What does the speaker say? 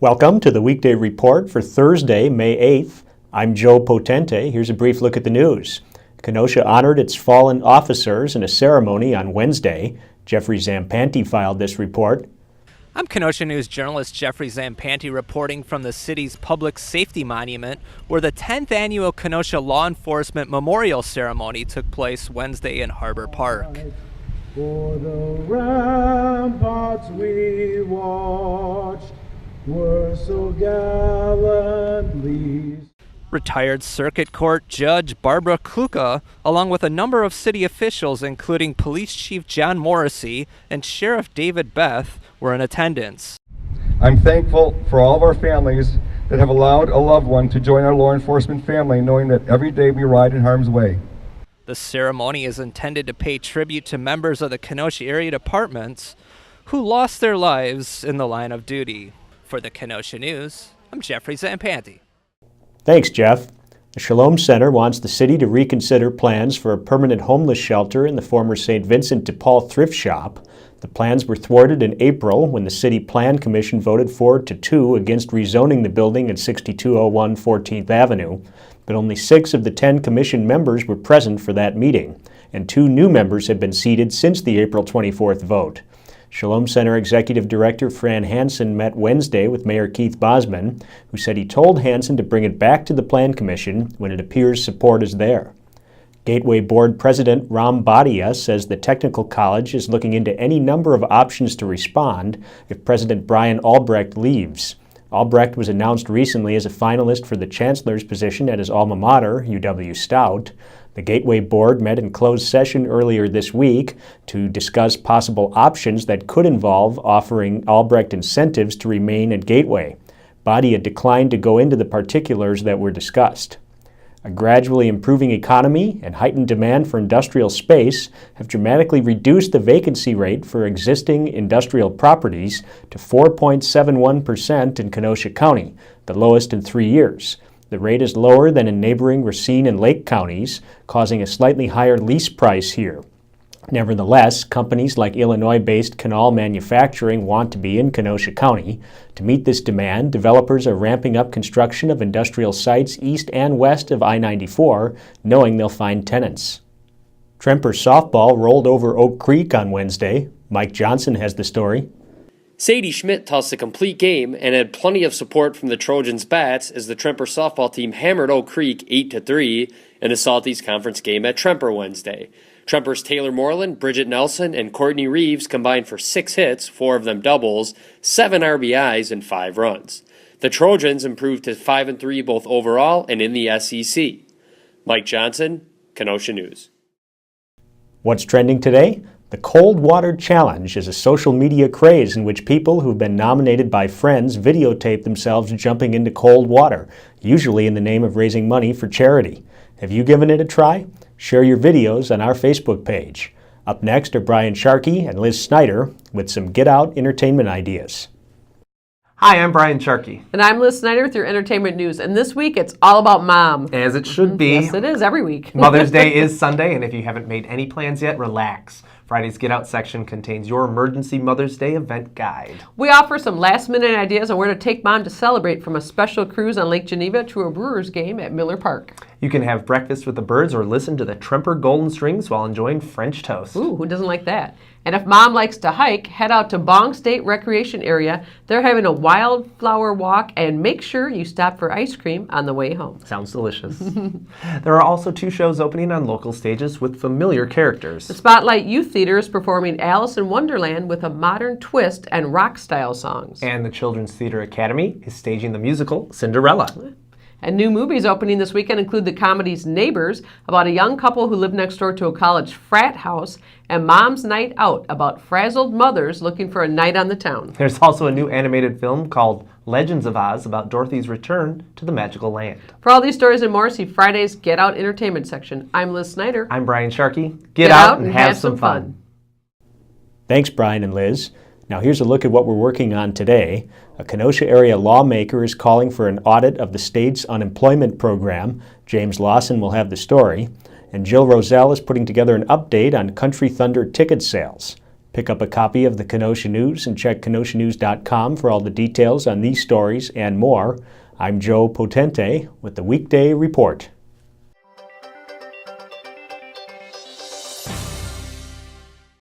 Welcome to the Weekday Report for Thursday, May 8th. I'm Joe Potente. Here's a brief look at the news. Kenosha honored its fallen officers in a ceremony on Wednesday. Jeffrey Zampanti filed this report. I'm Kenosha News journalist Jeffrey Zampanti reporting from the city's public safety monument, where the 10th annual Kenosha Law Enforcement Memorial Ceremony took place Wednesday in Harbor Park. For the ramparts we watched were so gallantly. Retired Circuit Court Judge Barbara Kluka, along with a number of city officials, including Police Chief John Morrissey and Sheriff David Beth, were in attendance. I'm thankful for all of our families that have allowed a loved one to join our law enforcement family, knowing that every day we ride in harm's way. The ceremony is intended to pay tribute to members of the Kenosha area departments who lost their lives in the line of duty. For the Kenosha News, I'm Jeffrey Zampanti. Thanks, Jeff. The Shalom Center wants the city to reconsider plans for a permanent homeless shelter in the former St. Vincent de Paul thrift shop. The plans were thwarted in April when the City Plan Commission voted 4-2 against rezoning the building at 6201 14th Avenue. But only 6 of the 10 commission members were present for that meeting, and 2 new members have been seated since the April 24th vote. Shalom Center Executive Director Fran Hansen met Wednesday with Mayor Keith Bosman, who said he told Hansen to bring it back to the Plan Commission when it appears support is there. Gateway Board President Ram Bhatia says the Technical College is looking into any number of options to respond if President Bryan Albrecht leaves. Albrecht was announced recently as a finalist for the chancellor's position at his alma mater, UW-Stout. The Gateway Board met in closed session earlier this week to discuss possible options that could involve offering Albrecht incentives to remain at Gateway. Bhatia declined to go into the particulars that were discussed. A gradually improving economy and heightened demand for industrial space have dramatically reduced the vacancy rate for existing industrial properties to 4.71% in Kenosha County, the lowest in 3 years. The rate is lower than in neighboring Racine and Lake counties, causing a slightly higher lease price here. Nevertheless, companies like Illinois-based Canal Manufacturing want to be in Kenosha County. To meet this demand, developers are ramping up construction of industrial sites east and west of I-94, knowing they'll find tenants. Tremper softball rolled over Oak Creek on Wednesday. Mike Johnson has the story. Sadie Schmidt tossed a complete game and had plenty of support from the Trojans' bats as the Tremper softball team hammered Oak Creek 8-3 in a Salties Conference game at Tremper Wednesday. Tremper's Taylor Moreland, Bridget Nelson, and Courtney Reeves combined for 6 hits, 4 of them doubles, 7 RBIs, and 5 runs. The Trojans improved to 5-3 both overall and in the SEC. Mike Johnson, Kenosha News. What's trending today? The Cold Water Challenge is a social media craze in which people who've been nominated by friends videotape themselves jumping into cold water, usually in the name of raising money for charity. Have you given it a try? Share your videos on our Facebook page. Up next are Brian Sharkey and Liz Snyder with some Get Out entertainment ideas. Hi, I'm Brian Sharkey. And I'm Liz Snyder with your entertainment news. And this week, it's all about mom. As it should be. Yes, it is every week. Mother's Day is Sunday, and if you haven't made any plans yet, relax. Friday's Get Out section contains your emergency Mother's Day event guide. We offer some last-minute ideas on where to take mom to celebrate, from a special cruise on Lake Geneva to a Brewers game at Miller Park. You can have breakfast with the birds or listen to the Tremper Golden Strings while enjoying French toast. Ooh, who doesn't like that? And if mom likes to hike, head out to Bong State Recreation Area. They're having a wildflower walk, and make sure you stop for ice cream on the way home. Sounds delicious. There are also 2 shows opening on local stages with familiar characters. The Spotlight Youth Theater is performing Alice in Wonderland with a modern twist and rock-style songs. And the Children's Theater Academy is staging the musical Cinderella. And new movies opening this weekend include the comedies Neighbors, about a young couple who live next door to a college frat house, and Mom's Night Out, about frazzled mothers looking for a night on the town. There's also a new animated film called Legends of Oz about Dorothy's return to the magical land. For all these stories and more, see Friday's Get Out entertainment section. I'm Liz Snyder. I'm Brian Sharkey. Get out and have some fun. Thanks, Brian and Liz. Now here's a look at what we're working on today. A Kenosha area lawmaker is calling for an audit of the state's unemployment program. James Lawson will have the story. And Jill Rozelle is putting together an update on Country Thunder ticket sales. Pick up a copy of the Kenosha News and check kenoshanews.com for all the details on these stories and more. I'm Joe Potente with the Weekday Report.